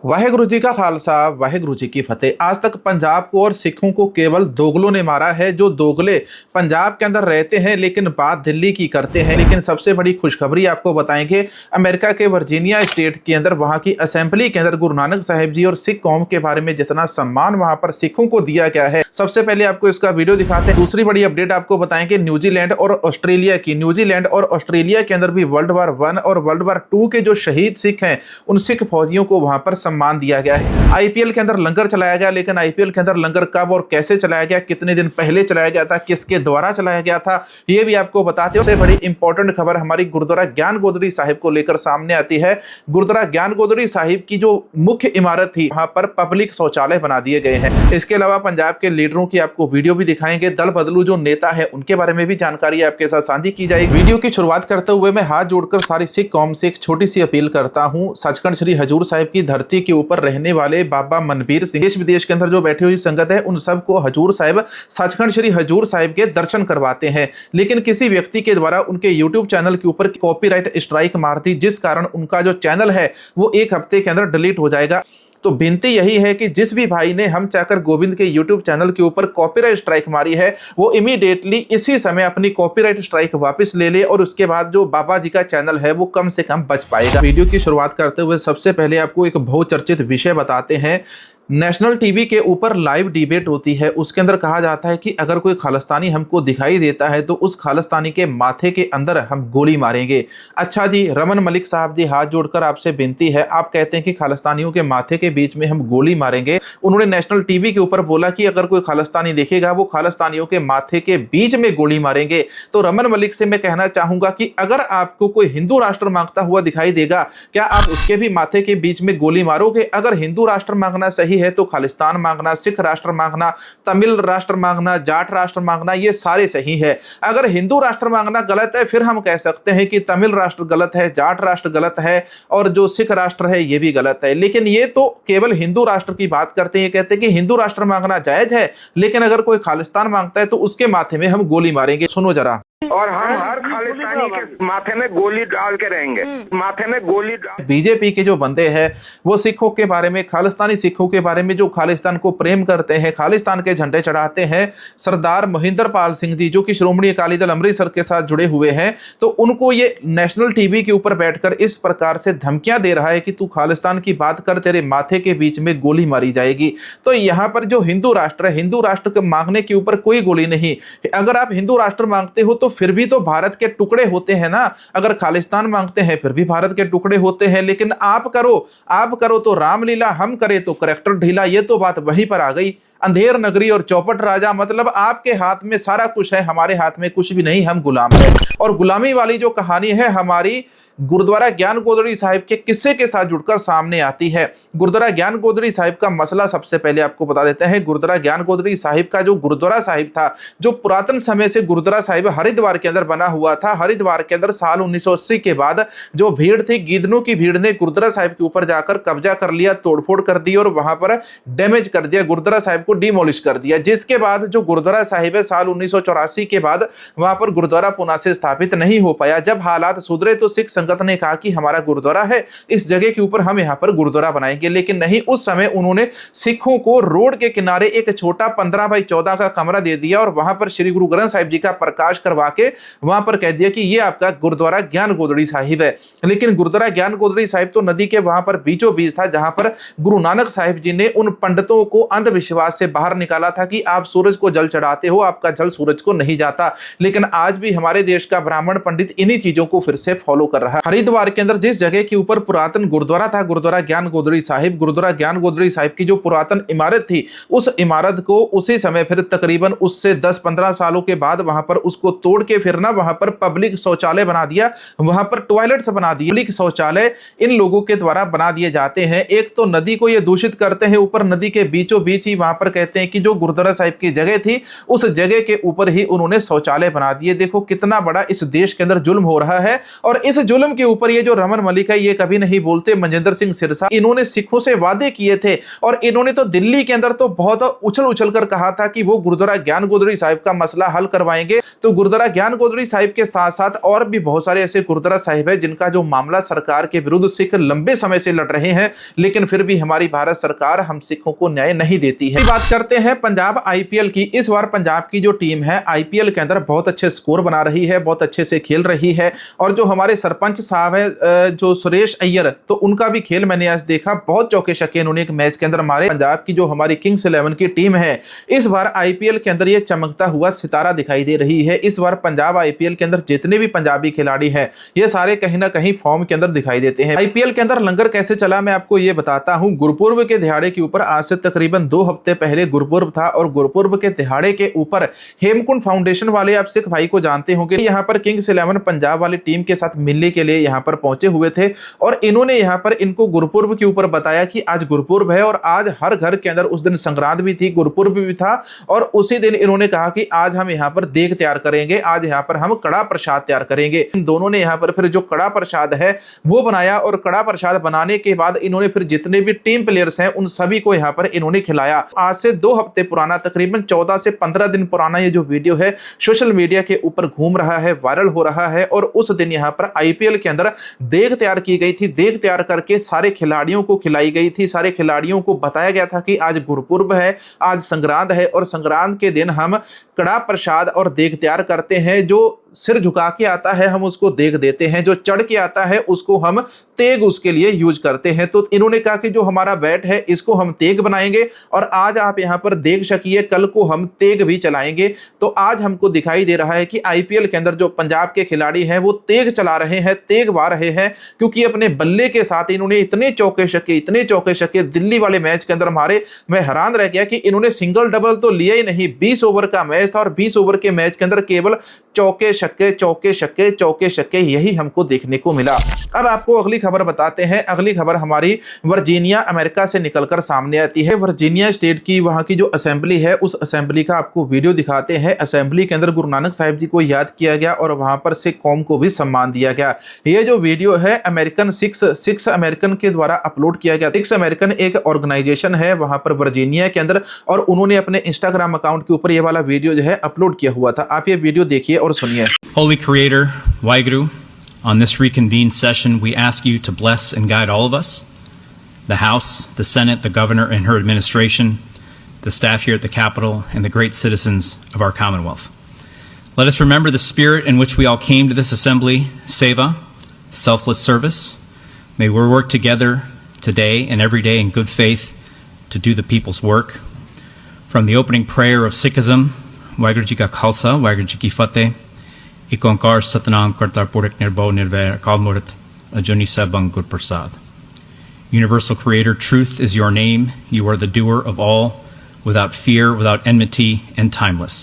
वाहेगुरु जी का खालसा वाहेगुरु जी की फतेह। आज तक पंजाब को और सिखों को केवल दोगलों ने मारा है, जो दोगले पंजाब के अंदर रहते हैं लेकिन बात दिल्ली की करते हैं। लेकिन सबसे बड़ी खुशखबरी आपको बताएंगे, अमेरिका के वर्जीनिया स्टेट के अंदर वहां की असेंबली के अंदर गुरु नानक साहिब जी और सिख कौम के बारे में जितना सम्मान वहां पर सिखों को दिया गया है, सबसे पहले आपको इसका वीडियो दिखाते हैं। दूसरी बड़ी अपडेट आपको बताएंगे न्यूजीलैंड और ऑस्ट्रेलिया की। न्यूजीलैंड और ऑस्ट्रेलिया के अंदर भी वर्ल्ड वार 1 और वर्ल्ड वार 2 के जो शहीद सिख हैं, उन सिख फौजियों को वहां पर सम्मान दिया गया है। आईपीएल के अंदर लंगर चलाया गया, लेकिन आईपीएल के अंदर लंगर कब और कैसे चलाया गया, कितने दिन पहले चलाया गया था, किसके द्वारा चलाया गया था, ये भी आपको बताते हैं। सबसे बड़ी इंपॉर्टेंट खबर हमारी गुरुद्वारा ज्ञान गोदड़ी साहिब को लेकर सामने आती है। गुरुद्वारा ज्ञान गोदड़ी साहिब की जो मुख्य इमारत थी, वहां पर पब्लिक शौचालय बना दिए गए हैं। इसके अलावा पंजाब के लीडरों की आपको वीडियो भी दिखाएंगे। दल बदलू जो नेता है, उनके बारे में भी जानकारी आपके साथ साझी की जाएगी। वीडियो की शुरुआत करते हुए मैं हाथ जोड़कर सारी सिख कौम से एक छोटी सी अपील करता हूं। सचखंड श्री हजूर साहिब की धरती के ऊपर रहने वाले बाबा मनबीर सिंह, देश विदेश के अंदर जो बैठी हुई संगत है, उन सबको हजूर साहिब, सचखंड श्री हजूर साहिब के दर्शन करवाते हैं। लेकिन किसी व्यक्ति के द्वारा उनके यूट्यूब चैनल के ऊपर कॉपीराइट स्ट्राइक मार दी, जिस कारण उनका जो चैनल है वो एक हफ्ते के अंदर डिलीट हो जाएगा। तो विनती यही है कि जिस भी भाई ने हम चाकर गोविंद के YouTube चैनल के ऊपर कॉपीराइट स्ट्राइक मारी है, वो इमीडिएटली इसी समय अपनी कॉपीराइट स्ट्राइक वापस ले ले, और उसके बाद जो बाबा जी का चैनल है वो कम से कम बच पाएगा। वीडियो की शुरुआत करते हुए सबसे पहले आपको एक बहुचर्चित विषय बताते हैं। नेशनल टीवी के ऊपर लाइव डिबेट होती है, उसके अंदर कहा जाता है कि अगर कोई खालिस्तानी हमको दिखाई देता है तो उस खालिस्तानी के माथे के अंदर हम गोली मारेंगे। अच्छा जी, रमन मलिक साहब जी, हाथ जोड़कर आपसे विनती है, आप कहते हैं कि खालिस्तानियों के माथे के बीच में हम गोली मारेंगे। उन्होंने नेशनल टीवी के ऊपर बोला कि अगर कोई खालिस्तानी दिखेगा वो खालिस्तानियों के माथे के बीच में गोली मारेंगे। तो रमन मलिक से मैं कहना चाहूंगा कि अगर आपको कोई हिंदू राष्ट्र मांगता हुआ दिखाई देगा, क्या आप उसके भी माथे के बीच में गोली मारोगे? अगर हिंदू राष्ट्र मांगना सही है तो खालिस्तान मांगना, सिख राष्ट्र मांगना, तमिल राष्ट्र मांगना, जाट राष्ट्र मांगना, ये सारे सही है। अगर हिंदू राष्ट्र मांगना गलत है, फिर हम कह सकते हैं कि तमिल राष्ट्र गलत है, जाट राष्ट्र गलत है, और जो सिख राष्ट्र है ये भी गलत है। लेकिन ये तो केवल हिंदू राष्ट्र की बात करते हैं, कहते हैं कि हिंदू राष्ट्र मांगना जायज है, लेकिन अगर कोई खालिस्तान मांगता है तो उसके माथे में हम गोली मारेंगे। सुनो जरा। और हम हर खालिस्तानी के माथे में गोली डाल के रहेंगे, माथे में गोली डाल। बीजेपी के जो बंदे हैं वो सिखों के बारे में, खालिस्तानी सिखों के बारे में, जो खालिस्तान को प्रेम करते हैं, खालिस्तान के झंडे चढ़ाते हैं, सरदार मोहिंदर पाल सिंह जी जो कि श्रोमणी अकाली दल अमृतसर के साथ जुड़े हुए हैं, तो उनको ये नेशनल टीवी के ऊपर बैठकर इस प्रकार से धमकियां दे रहा है कि तू खालिस्तान की बात कर, तेरे माथे के बीच में गोली मारी जाएगी। तो यहाँ पर जो हिंदू राष्ट्र है, हिंदू राष्ट्र के मांगने के ऊपर कोई गोली नहीं। अगर आप हिंदू राष्ट्र मांगते हो तो फिर भी तो भारत के टुकड़े होते हैं ना। अगर खालिस्तान मांगते हैं फिर भी भारत के टुकड़े होते हैं। लेकिन आप करो तो रामलीला, हम करें तो करैक्टर ढीला। ये तो बात वहीं पर आ गई। अंधेर नगरी और चौपट राजा, मतलब आपके हाथ में सारा कुछ है, हमारे हाथ में कुछ भी नहीं, हम गुलाम हैं। और गुलामी वाली जो कहानी है हमारी गुरुद्वारा ज्ञान गोदड़ी साहिब के किस्से के साथ जुड़कर सामने आती है। गुरुद्वारा ज्ञान गोदड़ी साहिब का मसला सबसे पहले आपको बता देते हैं। गुरुद्वारा ज्ञान गोदड़ी साहिब का जो गुरुद्वारा साहिब था, जो पुरातन समय से गुरुद्वारा साहिब हरिद्वार के अंदर बना हुआ था, हरिद्वार के अंदर साल 1980 के बाद जो भीड़ थी, गीदड़ों की भीड़ ने गुरुद्वारा साहिब के ऊपर जाकर कब्जा कर लिया, तोड़फोड़ कर दी और वहां पर डैमेज कर दिया, गुरुद्वारा साहिब को डिमोलिश कर दिया। जिसके बाद जो गुरुद्वारा साहिब है, साल 1984 के बाद वहां पर गुरुद्वारा पुनः से स्थापित नहीं हो पाया। जब हालात सुधरे तो सिख संगत ने कहा कि हमारा गुरुद्वारा है, इस जगह के ऊपर हम यहाँ पर गुरुद्वारा बनाएंगे। लेकिन नहीं, उस समय उन्होंने सिखों को रोड के किनारे एक छोटा 15 बाई 14 का कमरा दे दिया और वहां पर श्री गुरु ग्रंथ साहिब जी का प्रकाश करवा के वहां पर कह दिया कि ये आपका गुरुद्वारा ज्ञान गोदड़ी साहिब है। लेकिन गुरुद्वारा ज्ञान गोदड़ी साहिब तो नदी के वहां पर बीचों बीच था, जहां पर गुरु नानक साहिब जी ने उन पंडितों को अंधविश्वास से बाहर निकाला था कि आप सूरज को जल चढ़ाते हो, आपका जल सूरज को नहीं जाता। लेकिन आज भी हमारे देश का ब्राह्मण पंडित इन्हीं चीजों को फिर से फॉलो कर रहा है। हरिद्वार के अंदर जिस जगह के ऊपर पुरातन गुरुद्वारा था, गुरुद्वारा ज्ञान गोदड़ी साहिब, गुरुद्वारा ज्ञान गोदड़ी साहिब की जो पुरातन इमारत थी, उस इमारत को उसी समय फिर तकरीबन उससे 10-15 सालों के बाद वहां पर उसको तोड़ के फिर ना वहां पर पब्लिक शौचालय बना दिया, वहां पर टॉयलेट्स बना दिए। पब्लिक शौचालय इन लोगों के द्वारा बना दिए जाते हैं। एक तो नदी को ये दूषित करते हैं, ऊपर नदी के बीचों बीच ही वहां पर कहते हैं कि जो गुरुद्वारा साहिब की जगह थी, उस जगह के ऊपर ही उन्होंने शौचालय बना दिए। देखो कितना बड़ा इस देश के अंदर जुल्म हो रहा है। और इस जुल्म जुल्म के ऊपर ये जो रमन मलिक है ये कभी नहीं बोलते। मनजिंदर सिंह सिरसा, इन्होंने सिखों से वादे किए थे और इन्होंने तो दिल्ली के अंदर तो बहुत उछल उछल कर कहा था कि वो गुरुद्वारा ज्ञान गोदड़ी साहिब का मसला हल करवाएंगे। तो गुरुद्वारा ज्ञान गोदड़ी साहिब के साथ साथ और भी बहुत सारे ऐसे गुरुद्वारा साहिब है जिनका जो मामला सरकार के विरुद्ध सिख लंबे समय से लड़ रहे हैं, लेकिन फिर भी हमारी भारत सरकार हम सिखों को न्याय नहीं देती है। बात करते हैं पंजाब आईपीएल की। इस बार पंजाब की जो टीम है आईपीएल के अंदर बहुत अच्छे स्कोर बना रही है, बहुत अच्छे से खेल रही है। और जो हमारे सरपंच साहब है जो सुरेश अय्यर, तो उनका भी खेल मैंने आज देखा, बहुत चौके छक्के इन्होंने एक मैच के अंदर मारे। पंजाब की जो हमारी किंग्स 11 की टीम है इस बार आईपीएल के अंदर ये चमकता हुआ सितारा दिखाई दे रही है। इस बार पंजाब आईपीएल के अंदर जितने भी पंजाबी खिलाड़ी हैं ये सारे कहीं ना कहीं फॉर्म के अंदर दिखाई देते हैं। आईपीएल के अंदर लंगर कैसे चला मैं आपको ये बताता हूं। गुरुपूर्व के दिहाड़े के ऊपर आज से तकरीबन 2 हफ्ते पहले गुरुपूर्व था और गुरुपूर्व के दिहाड़े के ऊपर हेमकुंड फाउंडेशन वाले, आप सिख भाई को जानते होंगे, यहाँ पर किंग्स 11 पंजाब वाली टीम के साथ मिलने के लिए यहाँ पर पहुंचे हुए थे और इन्होंने यहाँ पर इनको गुरुपूर्व के ऊपर बताया कि आज गुरुपूर्व है और आज हर घर के अंदर उस दिन संक्रांत भी थी, गुरुपूर्व भी था और उसी दिन इन्होंने कहा कि आज हम यहाँ पर देग तैयार करेंगे, आज यहाँ पर हम कड़ा प्रसाद तैयार करेंगे। इन दोनों ने यहाँ पर फिर जो कड़ा प्रसाद है वो बनाया और कड़ा प्रसाद बनाने के बाद इन्होंने फिर जितने भी टीम प्लेयर्स हैं उन सभी को यहाँ पर इन्होंने खिलाया। आज से 2 हफ्ते पुराना, तकरीबन 14 से 15 दिन पुराना ये जो वीडियो है सोशल मीडिया के ऊपर घूम रहा है, वायरल हो रहा है। और उस दिन यहाँ पर आईपीएल के अंदर देग तैयार की गई थी, देग तैयार करके सारे खिलाड़ियों को खिलाई गई थी। सारे खिलाड़ियों को बताया गया था कि आज गुरुपूर्व है, आज संक्रांत है और संक्रांत के दिन हम कड़ा प्रसाद और देग तैयार करते हैं। जो सिर झुका के आता है हम उसको देग देते हैं, जो चढ़ के आता है उसको हम तेग उसके लिए यूज करते हैं। तो इन्होंने कहा कि जो हमारा बैट है इसको हम तेग बनाएंगे और आज आप यहाँ पर देग छकिए, कल को हम तेग भी चलाएंगे। तो आज हमको दिखाई दे रहा है कि आईपीएल के अंदर जो पंजाब के खिलाड़ी हैं वो तेग चला रहे हैं, तेग वार रहे हैं, क्योंकि अपने बल्ले के साथ इन्होंने इतने चौके छक्के दिल्ली वाले मैच के अंदर मारे। मैं हैरान रह गया कि इन्होंने सिंगल डबल तो लिया ही नहीं। 20 ओवर का मैच था और 20 ओवर के मैच के अंदर केवल चौके छक्के यही हमको देखने को मिला। अब आपको अगली खबर बताते हैं। अगली खबर हमारी वर्जीनिया अमेरिका से निकलकर सामने आती है। वर्जीनिया स्टेट की वहां की जो असेंबली है उस असेंबली का आपको वीडियो दिखाते हैं। असेंबली के अंदर गुरु नानक साहिब जी को याद किया गया और वहां पर सिख कौम को भी सम्मान दिया गया। ये जो वीडियो है अमेरिकन सिक्स अमेरिकन के द्वारा अपलोड किया गया। सिक्स अमेरिकन एक ऑर्गेनाइजेशन है वहां पर वर्जीनिया के अंदर और उन्होंने अपने इंस्टाग्राम अकाउंट के ऊपर ये वाला वीडियो जो है अपलोड किया हुआ था। आप ये वीडियो देखिए और सुनिए। Holy Creator, Waheguru, on this reconvened session, we ask you to bless and guide all of us, the House, the Senate, the Governor and her administration, the staff here at the Capitol, and the great citizens of our Commonwealth. Let us remember the spirit in which we all came to this assembly, seva, selfless service. May we work together today and every day in good faith to do the people's work. From the opening prayer of Sikhism, Waheguru Ji Ka Khalsa, Waheguru Ji Ki Fateh, एक ओंकार सतनाम करता पुरख निर्भव निर्वैर अकाल मूर्त अजूनी Sabang गुर प्रसाद. Universal Creator, truth is your name. You are the doer of all, without fear, without enmity, and timeless.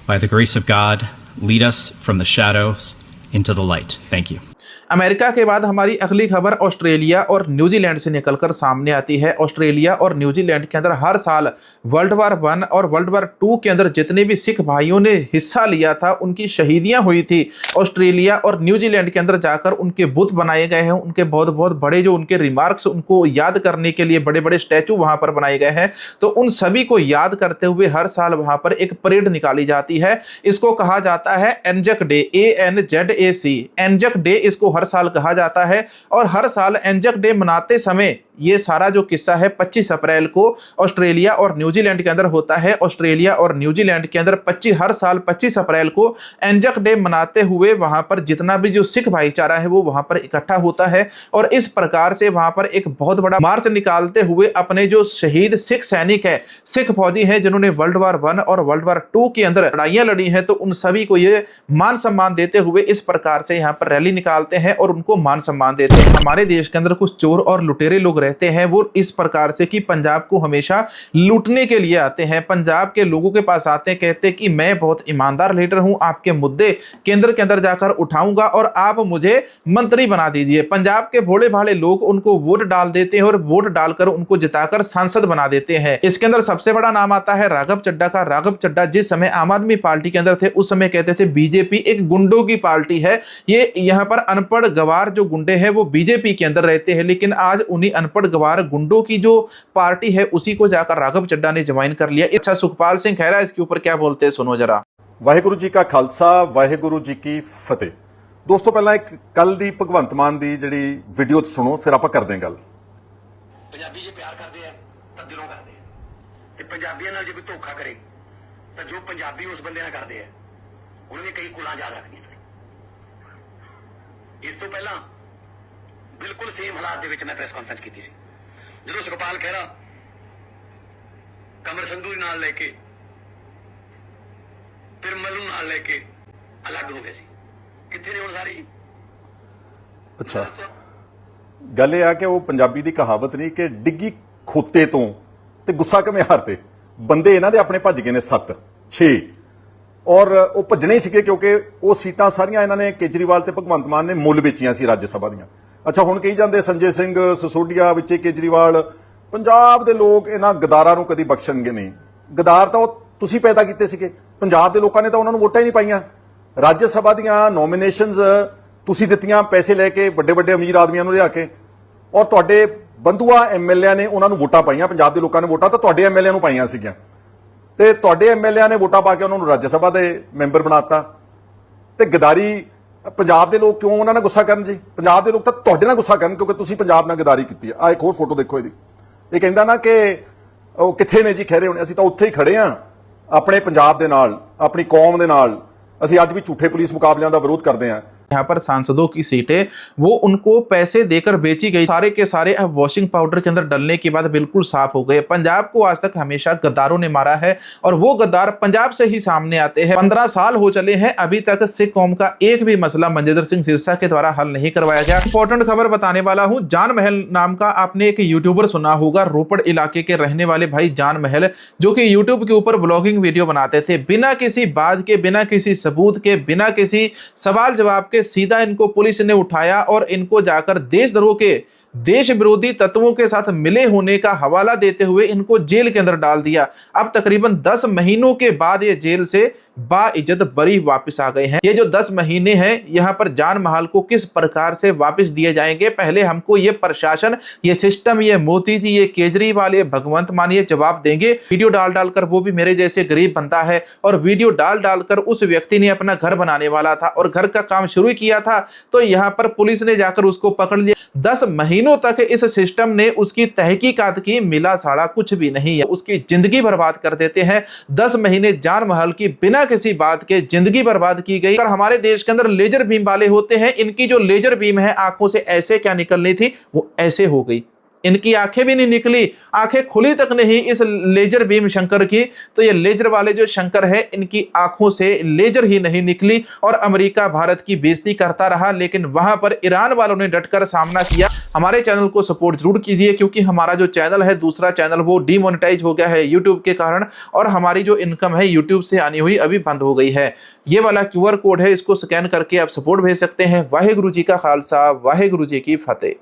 By the grace of God, lead us from the shadows into the light. Thank you. America के बाद हमारी अगली खबर Australia और New Zealand से निकलकर सामने आती है। ऑस्ट्रेलिया और न्यूजीलैंड के अंदर हर साल वर्ल्ड वार 1 और वर्ल्ड वार 2 के अंदर जितने भी सिख भाइयों ने हिस्सा लिया था उनकी शहीदियां हुई थी। ऑस्ट्रेलिया और न्यूजीलैंड के अंदर जाकर उनके बुत बनाए गए हैं, उनके बहुत बहुत बड़े जो उनके रिमार्क्स उनको याद करने के लिए बड़े बड़े स्टैचू वहां पर बनाए गए हैं। तो उन सभी को याद करते हुए हर साल वहां पर एक परेड निकाली जाती है। इसको कहा जाता है एंजक डे, ANZAC, एंजक डे इसको हर साल कहा जाता है। और हर साल एंजक डे मनाते समय ये सारा जो किस्सा है 25 अप्रैल को ऑस्ट्रेलिया और न्यूजीलैंड के अंदर होता है। ऑस्ट्रेलिया और न्यूजीलैंड के अंदर हर साल 25 अप्रैल को एंजक डे मनाते हुए वहां पर जितना भी जो सिख भाईचारा है वो वहां पर इकट्ठा होता है और इस प्रकार से वहां पर एक बहुत बड़ा मार्च निकालते हुए अपने जो शहीद सिख सैनिक है, सिख फौजी हैं जिन्होंने वर्ल्ड वार 1 और वर्ल्ड वार 2 के अंदर लड़ाइयां लड़ी हैं, तो उन सभी को ये मान सम्मान देते हुए इस प्रकार से यहाँ पर रैली निकालते हैं और उनको मान सम्मान देते हैं। हमारे देश के अंदर कुछ चोर और लुटेरे लोग रहते हैं, वो इस प्रकार से कि पंजाब को हमेशा लूटने के लिए आते हैं। पंजाब के लोगों के पास आते हैं, कहते हैं कि मैं बहुत ईमानदार लीडर हूं, आपके मुद्दे केंद्र के अंदर जाकर उठाऊंगा और आप मुझे मंत्री बना दीजिए। पंजाब के भोले भाले लोग उनको वोट डाल देते हैं और वोट डालकर उनको जिताकर सांसद बना देते हैं। इसके अंदर सबसे बड़ा नाम आता है राघव चड्ढा का। राघव चड्ढा जिस समय आम आदमी पार्टी के अंदर थे उस समय कहते थे बीजेपी एक गुंडों की पार्टी है, ये यहाँ पर अनपढ़ अनपढ़ गवार जो गुंडे हैं वो बीजेपी के अंदर रहते हैं, लेकिन आज उन्हीं अनपढ़ गवार गुंडों की जो पार्टी है उसी को जाकर राघव चड्ढा ने ज्वाइन कर लिया। अच्छा, सुखपाल सिंह खैरा इसके ऊपर क्या बोलते हैं, सुनो जरा। वाहिगुरु जी का खालसा, वाहिगुरु जी की फतेह। दोस्तों, पहला एक कल दी भगवंत मान दी जिहड़ी वीडियो सुनो, फिर आपां करदे गल। पंजाबी जे प्यार करते हैं तो दिलों करते हैं, ते पंजाबियों नाल जे कोई धोखा करे तो जो पंजाबी उस बंदे नाल करते हैं उन्होंने कई कुलां याद रखदियां। इस तो पहला बिल्कुल सेम हालात दे विच मैं प्रेस कॉन्फ्रेंस की सी, जो सुखपाल खैरा कमर संधू नाल लेके फिर मल्लू नाल लेके अलग हो गए सी। कित्थे ने हुण सारी? अच्छा, गल यह है कि वो पंजाबी की कहावत नहीं कि डिग्गी खोते तो ते गुस्सा घमियार ते बंदे इन्हां दे अपने भज गए ने 7-6 और वो भजने सीगे क्योंकि वो सीटां सारियां इन्हां ने केजरीवाल ते भगवंत मान ने मुल बेचियां सी राज्य सभा दियां। अच्छा, हुण कही जांदे संजय सिंह सिसोदिया विचे केजरीवाल, पंजाब दे लोग इन्हां गदारां नूं कदी बख्शणगे नहीं। गदार तां तुसीं पैदा कीते सीगे, पंजाब दे लोकां ने तां उन्हां नूं वोटां ही नहीं पाईयां। राज्य सभा दियां नॉमिनेशनस तुसीं दित्तियां पैसे लैके वड्डे वड्डे अमीर आदमियां नूं लिया के, और तुहाडे बंधुआ एमएलए ने उन्हां नूं वोटां पाईयां। पंजाब दे लोकां ने वोटां तां तुहाडे एमएलए नूं पाईयां सीगीआं ते तुहाडे एमएलए ने वोटां पा के उन्हां नूं राज्य सभा दे मैंबर बनाता। ते गदारी पंजाब दे लोग क्यों उन्हां नाल गुस्सा करन जी? पंजाब दे लोग तां तुहाडे नाल गुस्सा करन क्योंकि तुसीं पंजाब नाल गदारी कीती है। आ एक होर फोटो देखो इहदी, ਇਹ ਕਹਿੰਦਾ ਨਾ ਕਿ ਉਹ ਕਿੱਥੇ ਨੇ ਜੀ ਖਹਿਰੇ ਹੋਣੇ, ਅਸੀਂ ਤਾਂ ਉੱਥੇ ਹੀ ਖੜੇ ਆਂ ਆਪਣੇ ਪੰਜਾਬ ਦੇ ਨਾਲ, ਆਪਣੀ ਕੌਮ ਦੇ ਨਾਲ। ਅਸੀਂ ਅੱਜ ਵੀ ਝੂਠੇ ਪੁਲਿਸ ਮੁਕਾਬਲਿਆਂ ਦਾ ਵਿਰੋਧ ਕਰਦੇ ਆਂ। यहाँ पर सांसदों की सीटें वो उनको पैसे देकर बेची गई, सारे के सारे अब वॉशिंग पाउडर के अंदर डलने के बाद बिल्कुल साफ हो गए। पंजाब को आज तक हमेशा गद्दारों ने मारा है और वो गद्दार पंजाब से ही सामने आते हैं। 15 साल हो चले हैं, अभी तक सिख कौम का एक भी मसला मनजिंदर सिंह सिरसा के द्वारा हल नहीं करवाया गया। इंपॉर्टेंट खबर बताने वाला हूं, जान महल नाम का आपने एक यूट्यूबर सुना होगा, रोपड़ इलाके के रहने वाले भाई जान महल, जो कि यूट्यूब के ऊपर ब्लॉगिंग वीडियो बनाते थे। बिना किसी बात के, बिना किसी सबूत के, बिना किसी सवाल जवाब के सीधा इनको पुलिस ने उठाया और इनको जाकर देशद्रोह के, देश विरोधी तत्वों के साथ मिले होने का हवाला देते हुए इनको जेल के अंदर डाल दिया। अब तकरीबन 10 महीनों के बाद ये जेल से बाइज्जत बरी वापस आ गए हैं। ये जो 10 महीने हैं यहाँ पर जान महल को किस प्रकार से वापस दिए जाएंगे, पहले हमको ये प्रशासन, ये सिस्टम, ये मोदी जी, ये केजरीवाल, ये भगवंत मान ये जवाब देंगे। वीडियो डाल डालकर, वो भी मेरे जैसे गरीब बंदा है और वीडियो डाल डालकर उस व्यक्ति ने अपना घर बनाने वाला था और घर का काम शुरू किया था, तो यहाँ पर पुलिस ने जाकर उसको पकड़ लिया। 10 महीनों तक इस सिस्टम ने उसकी तहकीकात की, मिला साड़ा कुछ भी नहीं है, उसकी जिंदगी बर्बाद कर देते हैं। 10 महीने जान महल की बिना किसी बात के जिंदगी बर्बाद की गई। और हमारे देश के अंदर लेजर बीम वाले होते हैं, इनकी जो लेजर बीम है आंखों से ऐसे क्या निकलनी थी वो ऐसे हो गई, इनकी आंखें भी नहीं निकली, आंखें खुली तक नहीं इस लेजर बीम शंकर की। तो ये लेजर वाले जो शंकर है इनकी आंखों से लेजर ही नहीं निकली और अमेरिका भारत की बेइज्जती करता रहा, लेकिन वहां पर ईरान वालों ने डटकर सामना किया। हमारे चैनल को सपोर्ट जरूर कीजिए क्योंकि हमारा जो चैनल है, दूसरा चैनल, वो डीमोनेटाइज हो गया है यूट्यूब के कारण और हमारी जो इनकम है यूट्यूब से आनी हुई अभी बंद हो गई है। ये वाला QR कोड है, इसको स्कैन करके आप सपोर्ट भेज सकते हैं। वाहेगुरु जी का खालसा, वाहेगुरु जी की फतेह।